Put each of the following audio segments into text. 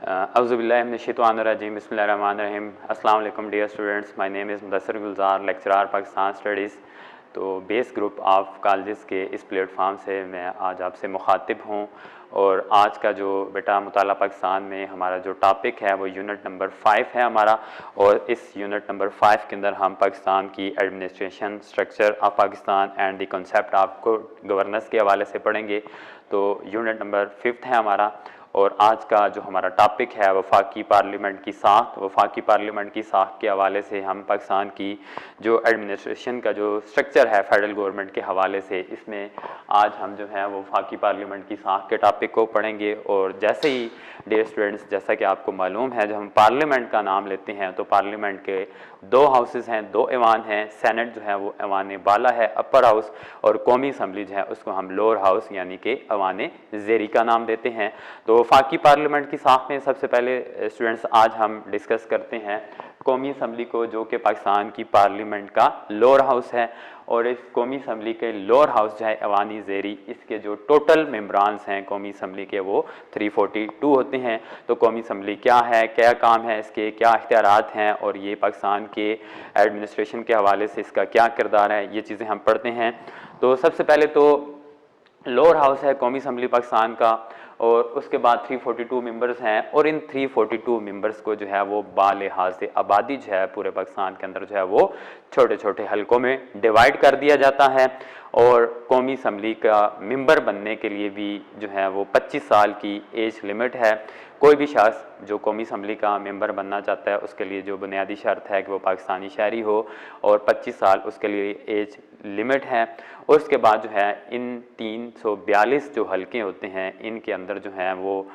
Auzubillahiminash-shaytanir-rajim. Bismillahir-rahmanir-rahim. Assalamu alaikum dear students. My name is Mudassir Gulzar, lecturer Pakistan Studies. तो base group of colleges के इस platform से मैं आज आपसे मुखातिब हूँ और आज का जो बेटा मुताला पाकिस्तान में हमारा जो टॉपिक है वो यूनिट नंबर 5 है हमारा। और इस यूनिट नंबर 5 के अंदर हम पाकिस्तान की administration structure of Pakistan and the concept of good governance के हवाले से पढ़ेंगे। तो यूनिट नंबर 5 है हमारा और आज का जो हमारा टॉपिक है वफाकी पार्लियामेंट की साख। वफाकी पार्लियामेंट की साख के हवाले से हम पाकिस्तान की जो एडमिनिस्ट्रेशन का जो स्ट्रक्चर है फेडरल गवर्नमेंट के हवाले से, इसमें आज हम जो है वो वफाकी पार्लियामेंट की साख के टॉपिक को पढ़ेंगे। और जैसे ही डियर स्टूडेंट्स, जैसा कि आपको मालूम है, जब हम पार्लियामेंट का नाम लेते हैं तो पार्लियामेंट के दो हाउसेस हैं, दो ऐवान हैं। सेनेट जो है वो ऐवान बाला है, अपर हाउस, और कौमी असम्बली जो है उसको हम लोअर हाउस यानी कि ऐवान ज़ेरी का नाम देते हैं। तो वफाकी पार्लियामेंट की साख में सबसे पहले स्टूडेंट्स आज हम डिस्कस करते हैं कौमी असम्बली को, जो कि पाकिस्तान की पार्लियामेंट का लोअर हाउस है। और इस कौमी असम्बली के लोअर हाउस जो है ऐवानी ज़ेरी, इसके जो टोटल मेम्बरान्स हैं कौमी असम्बली के वो 342 होते हैं। तो कौमी असम्बली क्या है, क्या काम है इसके, क्या इख्तियारात हैं और ये पाकिस्तान के एडमिनिस्ट्रेशन के हवाले से इसका क्या किरदार है, ये चीज़ें हम पढ़ते हैं। तो सबसे पहले तो लोअर हाउस है कौमी असम्बली पाकिस्तान का, और उसके बाद 342 मेंबर्स हैं। और इन 342 मेंबर्स को जो है वो बालिहाज आबादी जो है पूरे पाकिस्तान के अंदर जो है वो छोटे छोटे हलकों में डिवाइड कर दिया जाता है। और कौमी असम्बली का मेंबर बनने के लिए भी जो है वो 25 साल की एज लिमिट है। कोई भी शख्स जो कौमी असम्बली का मेंबर बनना चाहता है उसके लिए जो बुनियादी शर्त है कि वो पाकिस्तानी शहरी हो और 25 साल उसके लिए एज लिमिट है। और उसके बाद जो है इन 342 जो हलके होते हैं इनके अंदर जो है वो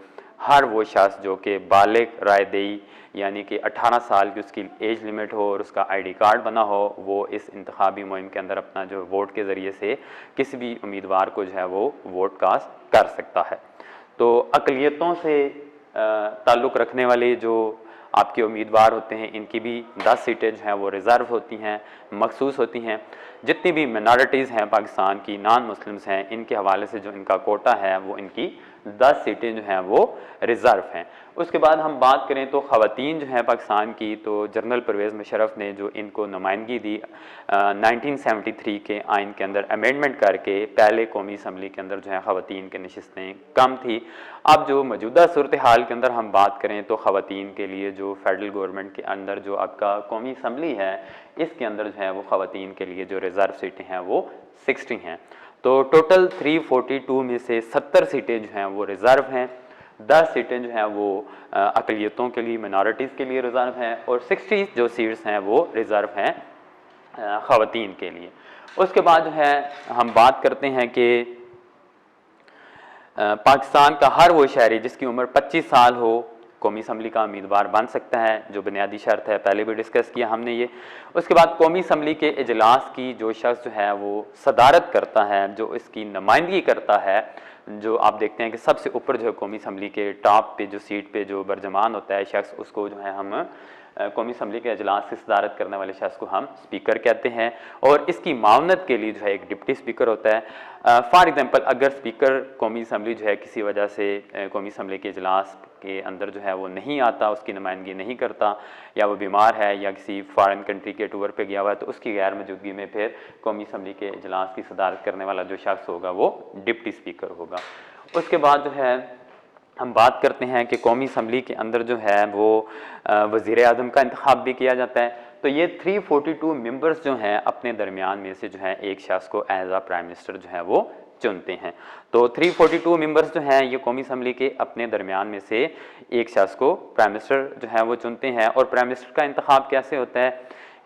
हर वो शख्स जो कि बालिग रायदेही यानी कि 18 साल की उसकी एज लिमिट हो और उसका आईडी कार्ड बना हो, वो इस इंतखाबी मुहिम के अंदर अपना जो वोट के ज़रिए से किसी भी उम्मीदवार को जो है वो वोट कास्ट कर सकता है। तो अक़लियतों से ताल्लुक़ रखने वाले जो आपके उम्मीदवार होते हैं इनकी भी 10 सीटें जो हैं वो रिज़र्व होती हैं, मखसूस होती हैं। जितनी भी मिनॉरिटीज़ हैं पाकिस्तान की, नॉन मुस्लिम्स हैं, इनके हवाले से जो इनका कोटा है वो इनकी 10 सीटें जो हैं वो रिज़र्व हैं। उसके बाद हम बात करें तो ख़वातीन जो हैं पाकिस्तान की, तो जनरल परवेज़ मुशर्रफ ने जो इनको नुमाइंदगी दी 1973 के आइन के अंदर अमेंडमेंट करके, पहले कौमी असम्बली के अंदर जो है ख़वातीन की नशिस्तें कम थी। अब जो मौजूदा सूरत हाल के अंदर हम बात करें तो ख़वातीन के लिए जो फेडरल गवर्नमेंट के अंदर जो आपका कौमी असम्बली है इसके अंदर जो है वो ख़वातीन के लिए जो रिज़र्व सीटें हैं वो 60 हैं। तो टोटल 342 में से 70 सीटें जो हैं वो रिज़र्व हैं, 10 सीटें जो हैं वो अक़लियतों के लिए, मिनॉरिटीज़ के लिए रिज़र्व हैं, और 60 जो सीट्स हैं वो रिज़र्व हैं ख़वातीन के लिए। उसके बाद जो है हम बात करते हैं कि पाकिस्तान का हर वो शहरी जिसकी उम्र 25 साल हो कौमी असम्बली का उम्मीदवार बन सकता है, जो बुनियादी शर्त है, पहले भी डिस्कस किया हमने ये। उसके बाद कौमी असम्बली के इजलास की जो शख्स जो है वो सदारत करता है, जो इसकी नुमाइंदगी करता है, जो आप देखते हैं कि सबसे ऊपर जो है कौमी असम्बली के टॉप पे जो सीट पे जो बरजमान होता है शख्स, उसको जो है हम कौमी असम्बली के इजलास की सदारत करने वाले शख्स को हम स्पीकर कहते हैं। और इसकी मावनत के लिए जो है एक डिप्टी स्पीकर होता है। फॉर एग्जांपल अगर स्पीकर कौमी असम्बली जो है किसी वजह से कौमी असम्बली के इजलास के अंदर जो है वो नहीं आता, उसकी नुमाइंदगी नहीं करता, या वो बीमार है या किसी फॉरेन कंट्री के टूर पे गया हुआ है, तो उसकी गैर मौजूदगी में फिर कौमी असम्बली के इजलास की सदारत करने वाला जो शख्स होगा वो डिप्टी स्पीकर होगा। उसके बाद जो है हम बात करते हैं कि कौमी असम्बली के अंदर जो है वो वज़ीर आज़म का इंतखाब भी किया जाता है। तो ये 342 मेंबर्स जो हैं अपने दरमियान में से जो है एक शख्स को एज आ प्राइम मिनिस्टर जो है वो चुनते हैं। तो 342 मेंबर्स जो हैं ये कौमी असम्बली के अपने दरमियान में से एक शख्स को प्राइम मिनिस्टर जो है वो चुनते हैं। और प्राइम मिनिस्टर का इंतखाब कैसे होता है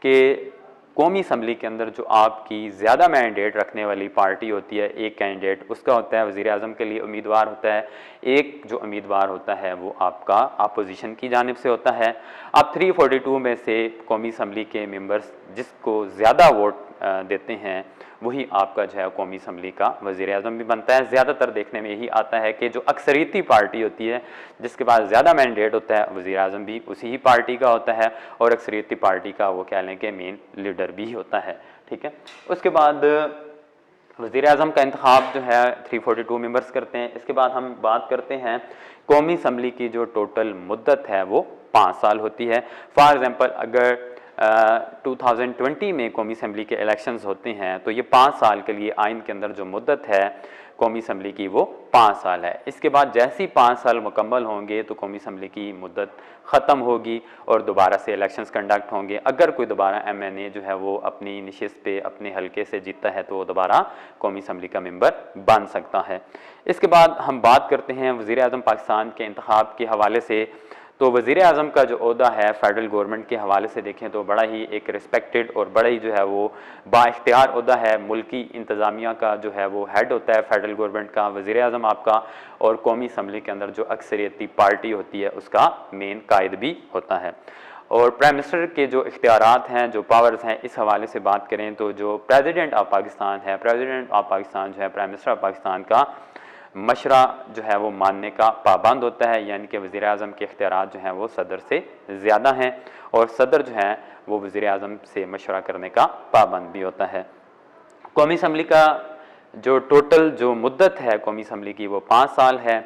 कि कौमी असम्बली के अंदर जो आपकी ज़्यादा मैंडेट रखने वाली पार्टी होती है, एक कैंडिडेट उसका होता है वज़ीर आज़म के लिए उम्मीदवार होता है, एक जो उम्मीदवार होता है वो आपका अपोजिशन की जानिब से होता है। अब 342 में से कौमी असम्बली के मेंबर्स जिसको ज़्यादा वोट देते हैं वही आपका जो है कौमी असम्बली का वज़ीर आज़म भी बनता है। ज़्यादातर देखने में यही आता है कि जो अक्सरियती पार्टी होती है जिसके पास ज़्यादा मैंडेट होता है, वज़ीर आज़म भी उसी ही पार्टी का होता है और अक्सरियती पार्टी का वो कह लें कि मेन लीडर भी होता है। ठीक है। उसके बाद वज़ीर आज़म का इंतखाब जो है 342 मेंबर्स करते हैं। इसके बाद हम बात करते हैं कौमी असम्बली की जो टोटल मुद्दत है वो 5 साल होती है। फॉर एग्ज़ाम्पल अगर 2020 में कौमी असम्बली के इलेक्शंस होते हैं तो ये 5 साल के लिए आइन के अंदर जो मुद्दत है कौमी असम्बली की वो 5 साल है। इसके बाद जैसे ही 5 साल मुकम्मल होंगे तो कौमी असम्बली की मुद्दत ख़त्म होगी और दोबारा से इलेक्शंस कंडक्ट होंगे। अगर कोई दोबारा MNA जो है वो अपनी नशिस्त पे अपने हल्के से जीतता है तो वो दोबारा कौमी असम्बली का मेंबर बन सकता है। इसके बाद हम बात करते हैं वज़ीर आज़म पाकिस्तान के इंतखाब के हवाले से। तो वज़ीर आज़म का जो ओहदा है फ़ेडरल गवर्नमेंट के हवाले से देखें तो बड़ा ही एक रिस्पेक्टेड और बड़ा ही जो है वो बाइख्तियार ओहदा है। मुल्की इंतज़ामिया का जो है वो हेड होता है फ़ेडरल गवर्नमेंट का वज़ीर आज़म आपका, और कौमी असम्बली के अंदर जो अक्सरियती पार्टी होती है उसका मेन कायद भी होता है। और प्राइम मिनिस्टर के जो इख्तियारात हैं, जो पावर्स हैं, इस हवाले से बात करें तो जो प्रेसिडेंट ऑफ पाकिस्तान है, प्रेसिडेंट ऑफ पाकिस्तान जो है प्राइम मिनिस्टर ऑफ पाकिस्तान का मशरा जो है वो मानने का पाबंद होता है, यानी कि वज़ीर आज़म के इख्तियारात जो हैं वो सदर से ज़्यादा हैं और सदर जो है वो वज़ीर आज़म से मशवरा करने का पाबंद भी होता है। कौमी असम्बली का जो टोटल जो मुद्दत है कौमी असम्बली की वो 5 साल है,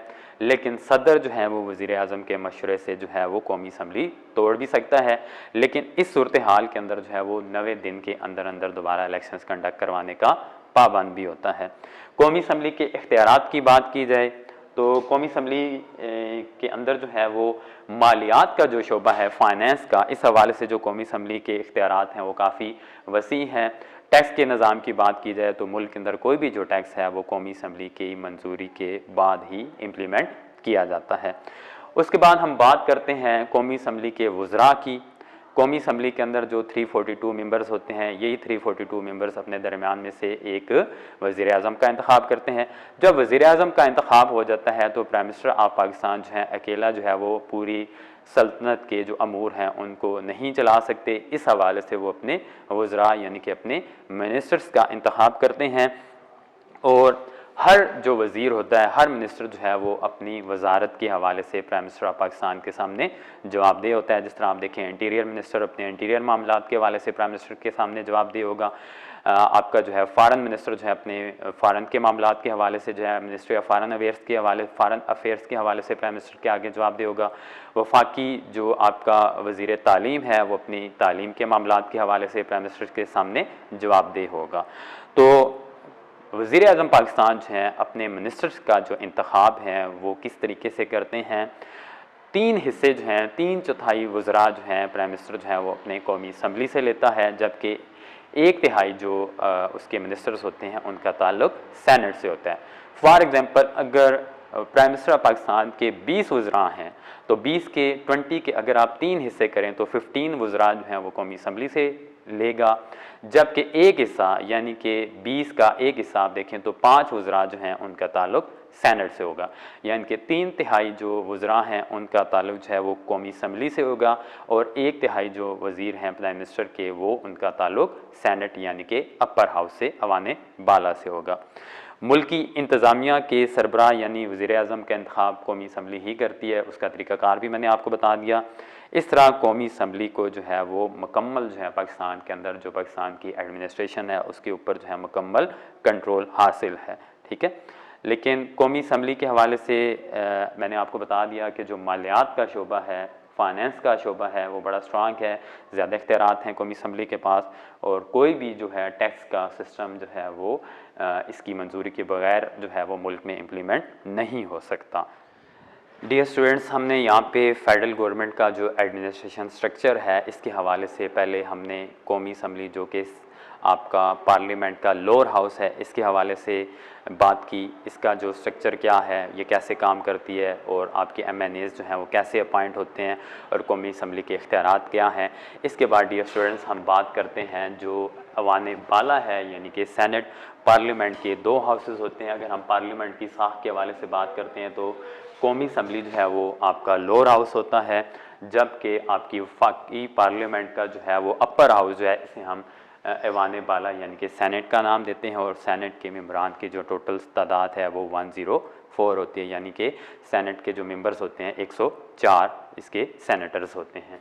लेकिन सदर जो है वो वज़ीर आज़म के मशवरे से जो है वो कौमी असम्बली तोड़ भी सकता है, लेकिन इस सूरत हाल के अंदर जो है वो 90 दिन के अंदर अंदर दोबारा इलेक्शंस कंडक्ट करवाने का पाबंद भी होता है। कौमी असम्बली के इख्तियारात की बात की जाए तो कौमी असम्बली के अंदर जो है वो मालियात का जो शोबा है, फाइनेंस का, इस हवाले से जो कौमी असम्बली के इख्तियारात हैं वो काफ़ी वसी हैं। टैक्स के निज़ाम की बात की जाए तो मुल्क के अंदर कोई भी जो टैक्स है वो कौमी असम्बली की मंजूरी के बाद ही इम्प्लीमेंट किया जाता है। उसके बाद हम बात करते हैं कौमी असम्बली के वज़रा की। कौमी असम्बली के अंदर जो 342 मेंबर्स होते हैं, यही 342 मेंबर्स अपने दरमियान में से एक वज़ीर आज़म का इंतखाब करते हैं। जब वज़ीर आज़म का इंतखाब हो जाता है तो प्राइम मिनिस्टर ऑफ पाकिस्तान जो है अकेला जो है वो पूरी सल्तनत के जो अमूर हैं उनको नहीं चला सकते। इस हवाले से वो अपने वज़रा यानी कि अपने मिनिस्टर्स का इंतखाब करते हैं और हर जो वज़ीर होता है, हर मिनिस्टर जो है वो अपनी वजारत के हवाले से प्राइम मिनिस्टर ऑफ पाकिस्तान के सामने जवाबदेह होता है। जिस तरह आप देखें इंटीरियर मिनिस्टर अपने इंटीरियर मामलात के हवाले से प्राइम मिनिस्टर के सामने जवाबदेह होगा। आपका जो है फ़ॉरेन मिनिस्टर जो है अपने फ़ॉरेन के मामलात के हवाले से जो है मिनिस्ट्री ऑफ फ़ॉरेन अफेयर्स के हवाले से प्राइम मिनिस्टर के आगे जवाबदेह होगा। वफाकी जो आपका वज़ीर तालीम है वो अपनी तालीम के मामलात के हवाले से प्राइम मिनिस्टर के सामने जवाबदेह होगा। तो वज़ीर आज़म पाकिस्तान जो हैं अपने मिनिस्टर्स का जो इंतखाब है वो किस तरीके से करते हैं। 3 हिस्से जो हैं, 3/4 वज़रा जो हैं प्राइम मिनिस्टर जो है वो अपने कौमी असम्बली से लेता है, जबकि 1/3 जो उसके मिनिस्टर्स होते हैं उनका ताल्लुक सेनेट से होता है। फॉर एग्ज़ाम्पल अगर प्राइम मिनिस्टर ऑफ पाकिस्तान के 20 वज़रा हैं तो 20 के अगर आप 3 हिस्से करें तो 15 वज़रा जो हैं वो कौमी असम्बली से लेगा, जबकि एक हिस्सा यानी कि 20 का एक हिस्सा आप देखें तो 5 वज़रा जो हैं उनका ताल्लुक सेनेट से होगा, यानी कि 3/3 जो वज़रा हैं उनका ताल्लुक जो है वो कौमी असम्बली से होगा और 1/3 जो वज़ीर हैं प्राइम मिनिस्टर के वो उनका ताल्लुक सेनेट यानी कि अपर हाउस से अवाने बाला से होगा। मुल्की इंतज़ामिया के सरबराह यानी वज़ीर आज़म का इंतखाब कौमी असम्बली ही करती है, उसका तरीक़ाकार भी मैंने आपको बता दिया। इस तरह कौमी असम्बली को जो है वो मुकम्मल जो है पाकिस्तान के अंदर जो पाकिस्तान की एडमिनिस्ट्रेशन है उसके ऊपर जो है मुकम्मल कंट्रोल हासिल है, ठीक है। लेकिन कौमी असम्बली के हवाले से मैंने आपको बता दिया कि जो मालियात का शोबा है, फाइनेंस का शोबा है वो बड़ा स्ट्रांग है, ज़्यादा इख्तियारात हैं कौमी असम्बली के पास और कोई भी जो है टैक्स का सिस्टम जो है वो इसकी मंजूरी के बगैर जो है वो मुल्क में इम्प्लीमेंट नहीं हो सकता। डियर स्टूडेंट्स, हमने यहाँ पे फेडरल गवर्नमेंट का जो एडमिनिस्ट्रेशन स्ट्रक्चर है इसके हवाले से पहले हमने कौमी असम्बली जो कि आपका पार्लियामेंट का लोअर हाउस है इसके हवाले से बात की। इसका जो स्ट्रक्चर क्या है, ये कैसे काम करती है और आपके MNAs जो हैं वो कैसे अपॉइंट होते हैं और कौमी असम्बली के इख्तियारात क्या हैं। इसके बाद डियर स्टूडेंट्स हम बात करते हैं जो अवाने बाला है यानी कि सेनेट। पार्लियामेंट के 2 हाउसेस होते हैं। अगर हम पार्लियामेंट की साख के हवाले से बात करते हैं तो कौमी असम्बली जो है वो आपका लोअर हाउस होता है, जबकि आपकी वफाकी पार्लियामेंट का जो है वो अपर हाउस जो है इसे हम ऐवान बाला यानी कि सेनेट का नाम देते हैं और सेनेट के मेंबरान की जो टोटल तादाद है वो 104 होती है, यानी कि सेनेट के जो मेंबर्स होते हैं 104 इसके सेनेटर्स होते हैं।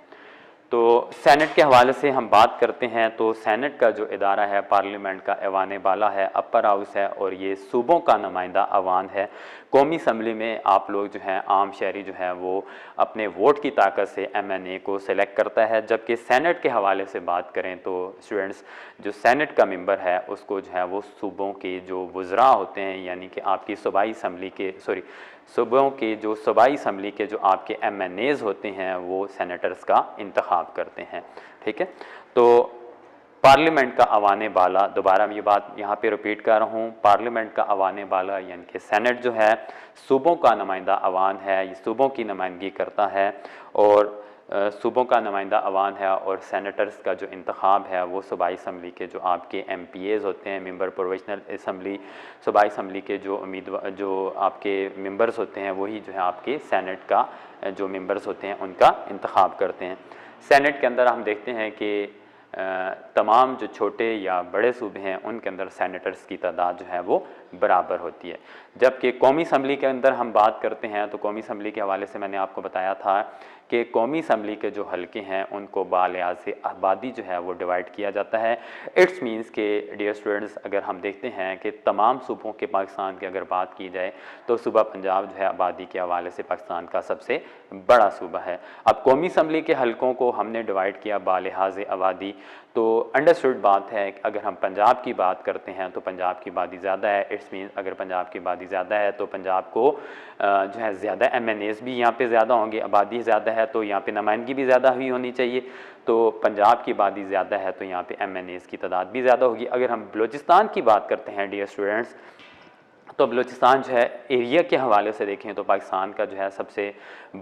तो सेनेट के हवाले से हम बात करते हैं तो सेनेट का जो इदारा है पार्लियामेंट का ऐवान बाला है, अपर हाउस है और ये सूबों का नुमाइंदा अवान है। कौमी असम्बली में आप लोग जो हैं आम शहरी जो है वो अपने वोट की ताकत से MNA को सिलेक्ट करता है। जबकि सेनेट के हवाले से बात करें तो स्टूडेंट्स जो सेनेट का मेंबर है उसको जो है वो सूबों के जो वज़रा होते हैं यानी कि आपकी सूबाई असम्बली के सूबों के जो सूबाई असम्बली के जो आपके MNAs होते हैं वो सेनेटर्स का इंतखाब करते हैं। ठीक है, तो पार्लियामेंट का अवान बाला, दोबारा मैं ये बात यहाँ पे रिपीट कर रहा हूँ, पार्लियामेंट का अवान बाला यानी कि सेनेट जो है सूबों का नुमाइंदा अवान है, ये सूबों की नुमाइंदगी करता है और सूबों का नुमाइंदा अवान है और सेनेटर्स का जो इंतखाब है वो सूबाई असम्बली के जो आपके MPAs होते हैं, मेंबर प्रोविजनल असम्बली, सूबाई असम्बली के जो उम्मीदवार जो आपके मेंबर्स होते हैं वही जो है आपके सेनेट का जो मेंबर्स होते हैं उनका इंतखाब करते हैं। सेनेट के अंदर हम देखते हैं कि तमाम जो छोटे या बड़े सूबे हैं उनके अंदर सेनेटर्स की तादाद जो है वो बराबर होती है। जबकि कौमी असम्बली के अंदर हम बात करते हैं तो कौमी असम्बली के हवाले से मैंने आपको बताया था कि कौमी असम्बली के जो हल्के हैं उनको बालिहाज से आबादी जो है वो डिवाइड किया जाता है। इट्स मीन्स के डियर स्टूडेंट्स अगर हम देखते हैं कि तमाम सूबों के पाकिस्तान की अगर बात की जाए तो सूबा पंजाब जो है आबादी के हवाले से पाकिस्तान का सबसे बड़ा सूबा है। अब कौमी असम्बली के हल्कों को हमने डिवाइड किया बालिहाज आबादी, तो अंडरस्टूड बात है कि अगर हम पंजाब की बात करते हैं तो पंजाब की आबादी ज़्यादा है। इट्स मीन अगर पंजाब की आबादी ज़्यादा है तो पंजाब को जो है ज़्यादा MNAs भी यहाँ पे ज़्यादा होंगे, आबादी ज़्यादा है तो यहाँ पे नुमाइंदगी भी ज़्यादा हुई होनी चाहिए। तो पंजाब की आबादी ज़्यादा है तो यहाँ पे MNAs की तादाद भी ज़्यादा होगी। अगर हम बलूचिस्तान की बात करते हैं डियर स्टूडेंट्स तो बलूचिस्तान जो है एरिया के हवाले से देखें तो पाकिस्तान का जो है सबसे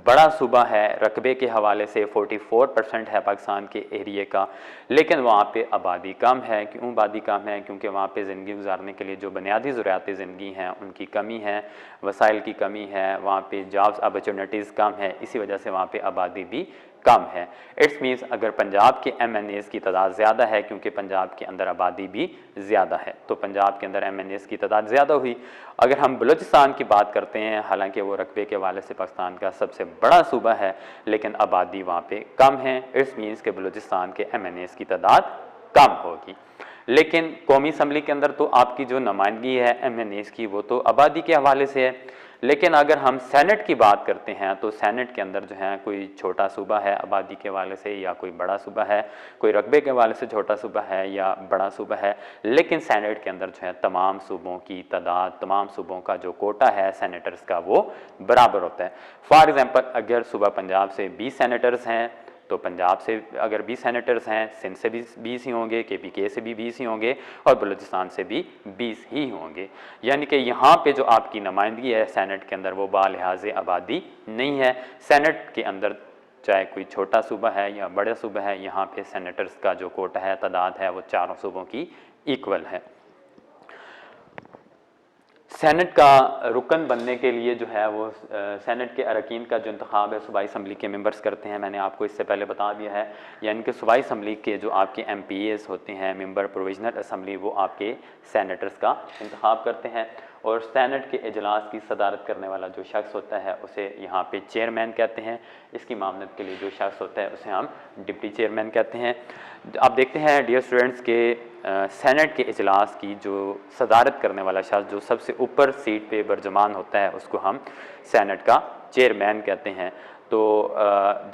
बड़ा सूबा है। रकबे के हवाले से 44% है पाकिस्तान के एरिया का, लेकिन वहाँ पे आबादी कम है। क्यों आबादी कम है? क्योंकि वहाँ पे ज़िंदगी गुजारने के लिए जो बुनियादी ज़रूरियात ज़िंदगी हैं उनकी कमी है, वसाइल की कमी है, वहाँ पे जॉब्स अपॉर्चुनिटीज़ कम है, इसी वजह से वहाँ पे आबादी भी कम है। इट्स मीन्स अगर पंजाब के MNAs की तादाद ज़्यादा है क्योंकि पंजाब के अंदर आबादी भी ज़्यादा है तो पंजाब के अंदर MNAs की तादाद ज़्यादा हुई। अगर हम बलूचिस्तान की बात करते हैं, हालांकि वो रकबे के हवाले से पाकिस्तान का सबसे बड़ा सूबा है लेकिन आबादी वहाँ पे कम है। इट्स मीन्स के बलूचिस्तान के MNAs की तादाद कम होगी। लेकिन कौमी असम्बली के अंदर तो आपकी जो नुमाइंदगी है MNAs की वो तो आबादी के हवाले से है। लेकिन अगर हम सेनेट की बात करते हैं तो सेनेट के अंदर जो है कोई छोटा सूबा है आबादी के हवाले से या कोई बड़ा सूबा है, कोई रकबे के हवाले से छोटा सूबा है या बड़ा सूबा है, लेकिन सेनेट के अंदर जो है तमाम सूबों की तादाद, तमाम सूबों का जो कोटा है सेनेटर्स का वो बराबर होता है। फॉर एग्जांपल अगर सूबा पंजाब से 20 सेनेटर्स हैं तो पंजाब से अगर 20 सेनेटर्स हैं, सिंध से भी 20 ही होंगे, KPK से भी 20 ही होंगे और बलूचिस्तान से भी 20 ही होंगे। यानी कि यहाँ पे जो आपकी नुमाइंदगी है सेनेट के अंदर वो बालिहाज आबादी नहीं है। सेनेट के अंदर चाहे कोई छोटा सूबा है या बड़ा सूबा है, यहाँ पे सेनेटर्स का जो कोटा है, तादाद है, वो चारों सूबों की इक्वल है। सेनेट का रुकन बनने के लिए जो है वो सेनेट के अरकान का जो इंतखाब है सूबाई असम्बली के मेंबर्स करते हैं। मैंने आपको इससे पहले बता दिया है, यानी कि सूबाई असम्बली के जो आपके MPAs होते हैं, मेंबर प्रोविजनल असम्बली, वो आपके सेनेटर्स का इंतखाब करते हैं। और सेनेट के इजलास की सदारत करने वाला जो शख्स होता है उसे यहाँ पे चेयरमैन कहते हैं। इसकी मामलत के लिए जो शख्स होता है उसे हम डिप्टी चेयरमैन कहते हैं। आप देखते हैं डियर स्टूडेंट्स के सेनेट के इजलास की जो सदारत करने वाला शख्स जो सबसे ऊपर सीट पे बरजमान होता है उसको हम सेनेट का चेयरमैन कहते हैं। तो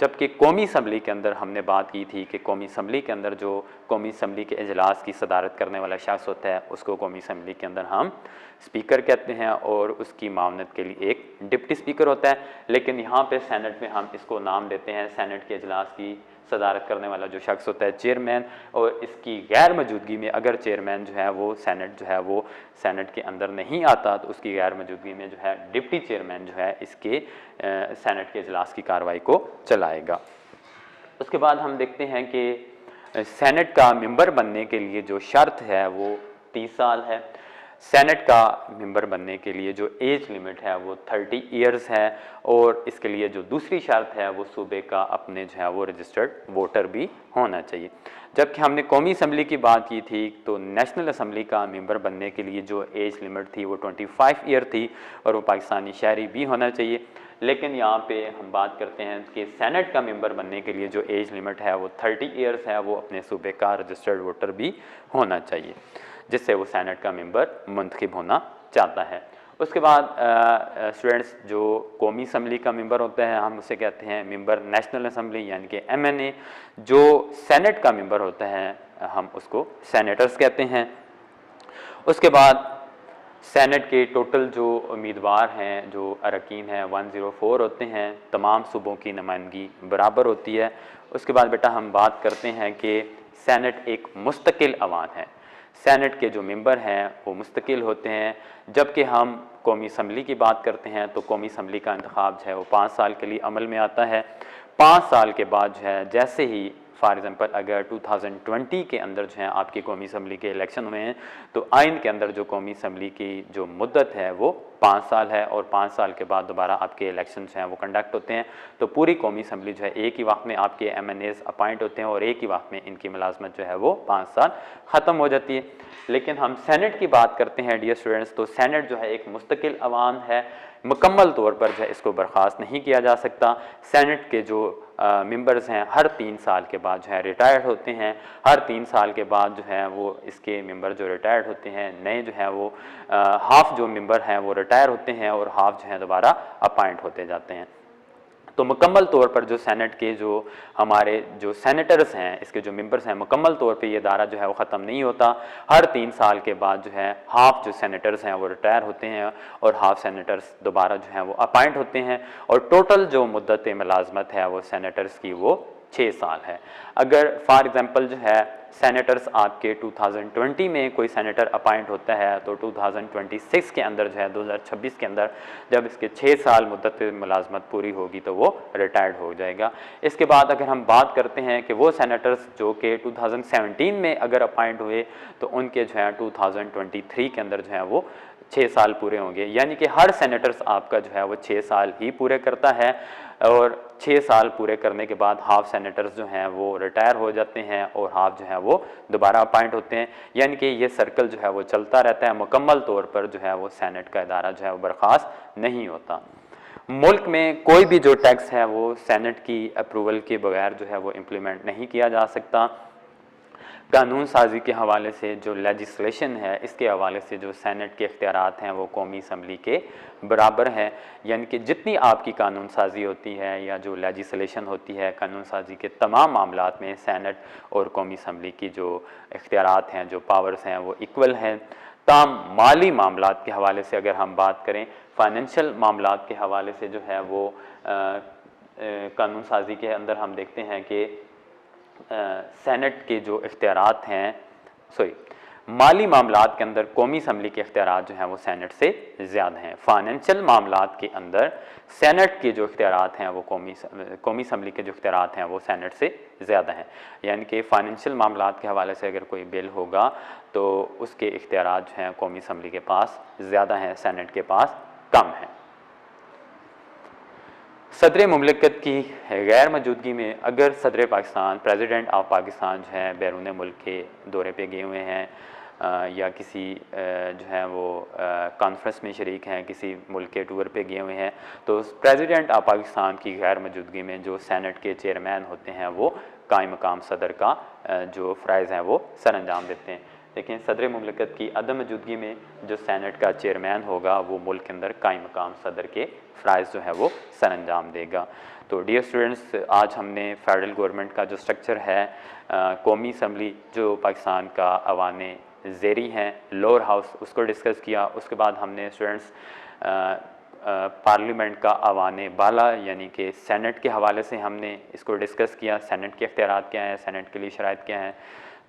जबकि कौमी असम्बली के अंदर हमने बात की थी कि कौमी असम्बली के अंदर जो कौमी असम्बली के इजलास की सदारत करने वाला शख्स होता है उसको कौमी असम्बली के अंदर हम स्पीकर कहते हैं और उसकी मामलत के लिए एक डिप्टी स्पीकर होता है। लेकिन यहाँ पे सेनेट में हम इसको नाम देते हैं, सेनेट के इजलास की सदारत करने वाला जो शख्स होता है चेयरमैन, और इसकी गैर मौजूदगी में अगर चेयरमैन जो है वो सेनेट जो है वो सेनेट के अंदर नहीं आता तो उसकी गैर मौजूदगी में जो है डिप्टी चेयरमैन जो है इसके सेनेट के इजलास की कार्रवाई को चलाएगा। उसके बाद हम देखते हैं कि सेनेट का मेंबर बनने के लिए जो शर्त है वो 30 साल है। सेनेट का मेंबर बनने के लिए जो एज लिमिट है वो 30 इयर्स है और इसके लिए जो दूसरी शर्त है वो सूबे का अपने जो है वो रजिस्टर्ड वोटर भी होना चाहिए। जबकि हमने कौमी असम्बली की बात की थी तो नेशनल असम्बली का मेंबर बनने के लिए जो एज लिमिट थी वो 25 ईयर थी और वो पाकिस्तानी शहरी भी होना चाहिए। लेकिन यहाँ पे हम बात करते हैं कि सेनेट का मेंबर बनने के लिए जो एज लिमिट है वो 30 ईयर्स है, वो अपने सूबे का रजिस्टर्ड वोटर भी होना चाहिए जिससे वो सेनेट का मेंबर मुंतखब होना चाहता है। उसके बाद स्टूडेंट्स जो कौमी असम्बली का मेंबर होता है हम उसे कहते हैं मेंबर नेशनल असम्बली यानी कि MNA। जो सेनेट का मेंबर होता है हम उसको सेनेटर्स कहते हैं। उसके बाद सेनेट के टोटल जो उम्मीदवार हैं, जो अरकान हैं 104 होते हैं, तमाम सूबों की नुमाइंदगी बराबर होती है। उसके बाद बेटा हम बात करते हैं कि सेनेट एक मुस्तकिल अवान है, सेनेट के जो मेंबर हैं वो मुस्तकिल होते हैं। जबकि हम कौमी असम्बली की बात करते हैं तो कौमी असम्बली का इंतखाब जो है वो 5 साल के लिए अमल में आता है। 5 साल के बाद जो है जैसे ही फॉर एग्ज़ाम्पल अगर 2020 के अंदर जो है आपकी कौमी असम्बली के इलेक्शन हुए हैं तो आइन के अंदर जो कौमी असम्बली की जो मुद्दत है वो 5 साल है और 5 साल के बाद दोबारा आपके इलेक्शन जो हैं वो कंडक्ट होते हैं। तो पूरी कौमी असम्बली जो है एक ही वक्त में आपके MNAs अपॉइंट होते हैं और एक ही वक्त में इनकी मुलाजमत जो है वो 5 साल ख़त्म हो जाती है। लेकिन हम सेनेट की बात करते हैं डियर स्टूडेंट्स, तो सेनेट जो है एक मुस्तकिल अवान है, मुकम्मल तौर पर जो है इसको बर्खास्त नहीं किया जा सकता। सेनेट के जो मेंबर्स हैं हर 3 साल के बाद जो है रिटायर्ड होते हैं। हर 3 साल के बाद जो है वो इसके मेंबर जो रिटायर्ड होते हैं, नए जो है वो हाफ जो मेंबर हैं वो रिटायर होते हैं और हाफ जो है दोबारा अपॉइंट होते जाते हैं। तो मुकम्मल तौर पर जो सेनेट के जो हमारे जो सेनेटर्स हैं, इसके जो मेंबर्स हैं, मुकम्मल तौर पे ये इदारा जो है वो ख़त्म नहीं होता। हर 3 साल के बाद जो है हाफ जो सेनेटर्स हैं वो रिटायर होते हैं और हाफ सेनेटर्स दोबारा जो हैं वो अपॉइंट होते हैं और टोटल जो मुद्दत मुलाजमत है वो सेनेटर्स की वो 6 साल है। अगर फॉर एग्ज़ाम्पल जो है सेनेटर्स आपके 2020 में कोई सेनेटर अपॉइंट होता है तो 2026 के अंदर जो है 2026 के अंदर जब इसके 6 साल मुद्दत मुलाजमत पूरी होगी तो वो रिटायर्ड हो जाएगा। इसके बाद अगर हम बात करते हैं कि वो सेनेटर्स जो कि 2017 में अगर अपॉइंट हुए तो उनके जो है 2023 के अंदर जो है वो 6 साल पूरे होंगे, यानी कि हर सेनेटर्स आपका जो है वो 6 साल ही पूरे करता है और 6 साल पूरे करने के बाद हाफ सेनेटर्स जो हैं वो रिटायर हो जाते हैं और हाफ जो है वो दोबारा अपॉइंट होते हैं। यानी कि ये सर्कल जो है वो चलता रहता है, मुकम्मल तौर पर जो है वो सेनेट का इदारा जो है वो बर्खास्त नहीं होता। मुल्क में कोई भी जो टैक्स है वो सेनेट की अप्रूवल के बगैर जो है वो इम्प्लीमेंट नहीं किया जा सकता। कानून साजी के हवाले से जो लेजिस्लेशन है इसके हवाले से जो सेनेट के इख्तियारात हैं वो कौमी असम्बली के बराबर हैं, यानी कि जितनी आपकी कानून साजी होती है या जो लेजिस्लेशन होती है कानून साजी के तमाम मामलात में सेनेट और कौमी असम्बली की जो इख्तियारात हैं, जो पावर्स हैं वो इक्वल हैं। ताम माली मामलात के हवाले से अगर हम बात करें, फाइनेंशियल मामलात के हवाले से जो है वो कानून साजी के अंदर हम देखते हैं कि सेनेट के जो इख्तियारात हैं माली मामलात के अंदर कौमी असम्बली के इख्तियारात जो हैं वो सेनेट से ज़्यादा हैं। फाइनेंशियल मामलात के अंदर सेनेट के जो इख्तियारात हैं वो कौमी असम्बली के जो इख्तियारात हैं वो सेनेट से ज़्यादा हैं। यानी कि फ़ाइनेंशियल मामलात के हवाले से अगर कोई बिल होगा तो उसके इख्तियारात जो हैं कौमी असम्बली के पास ज़्यादा हैं, सेनेट के पास कम हैं। सदर मुमलिकत की गैर मौजूदगी में अगर सदर पाकिस्तान, प्रेसिडेंट ऑफ पाकिस्तान जो है बैरून मुल्क के दौरे पे गए हुए हैं या किसी जो है वो कॉन्फ्रेंस में शरीक हैं, किसी मुल्क के टूर पे गए हुए हैं, तो प्रेसिडेंट ऑफ पाकिस्तान की गैर मौजूदगी में जो सेनेट के चेयरमैन होते हैं वो कायम मकाम सदर का जो फ़राइज़ हैं वो सर अंजाम देते हैं। लेकिन सदर मुमलिकत की अदम मौजूदगी में जो सेनेट का चेयरमैन होगा वो मुल्क के अंदर कायम मकाम सदर के फ़राइज़ जो है वो सर अंजाम देगा। तो डियर स्टूडेंट्स, आज हमने फेडरल गवर्नमेंट का जो स्ट्रक्चर है, कौमी असम्बली जो पाकिस्तान का अवाने ज़ेरी हैं, लोअर हाउस, उसको डिस्कस किया। उसके बाद हमने स्टूडेंट्स पार्लियामेंट का अवाने बाला यानी कि सेनेट के हवाले से हमने इसको डिस्कस किया। सेनेट के इख्तियारात क्या हैं, सेनेट के लिए शराइत क्या हैं,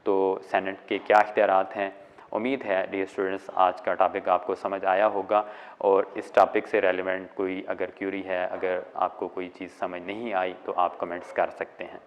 तो सेनेट के क्या इख्तियारात हैं। उम्मीद है डियर स्टूडेंट्स आज का टॉपिक आपको समझ आया होगा और इस टॉपिक से रेलिवेंट कोई अगर क्यूरी है, अगर आपको कोई चीज़ समझ नहीं आई तो आप कमेंट्स कर सकते हैं।